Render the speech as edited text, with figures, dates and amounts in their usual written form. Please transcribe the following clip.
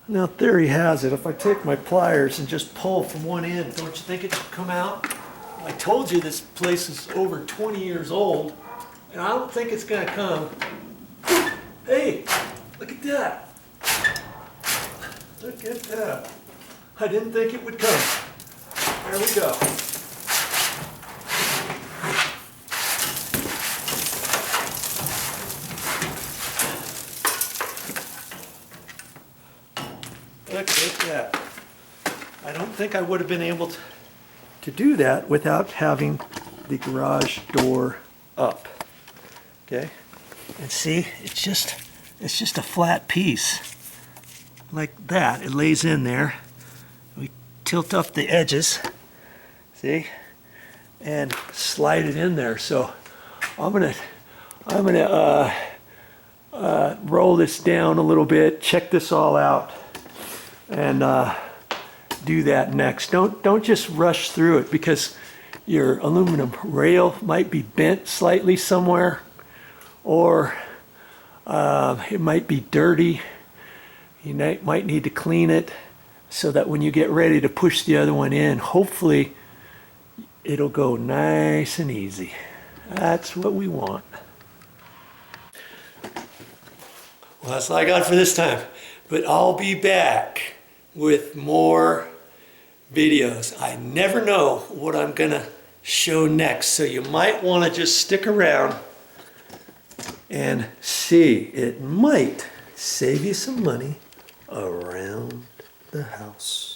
Now theory has it, if I take my pliers and just pull from one end, don't you think it should come out? I told you this place is over 20 years old, and I don't think it's gonna come. Hey, look at that. Look at that. I didn't think it would come. There we go. Look at that. I don't think I would have been able to do that without having the garage door up. Okay? And see, it's just a flat piece. Like that. It lays in there. We tilt up the edges. See? And slide it in there. So I'm gonna roll this down a little bit, check this all out, and do that next. Don't just rush through it, because your aluminum rail might be bent slightly somewhere, or it might be dirty. You might need to clean it so that when you get ready to push the other one in, hopefully it'll go nice and easy. That's what we want. Well, that's all I got for this time, but I'll be back with more videos. I never know what I'm gonna show next, so you might want to just stick around and see. It might save you some money around the house.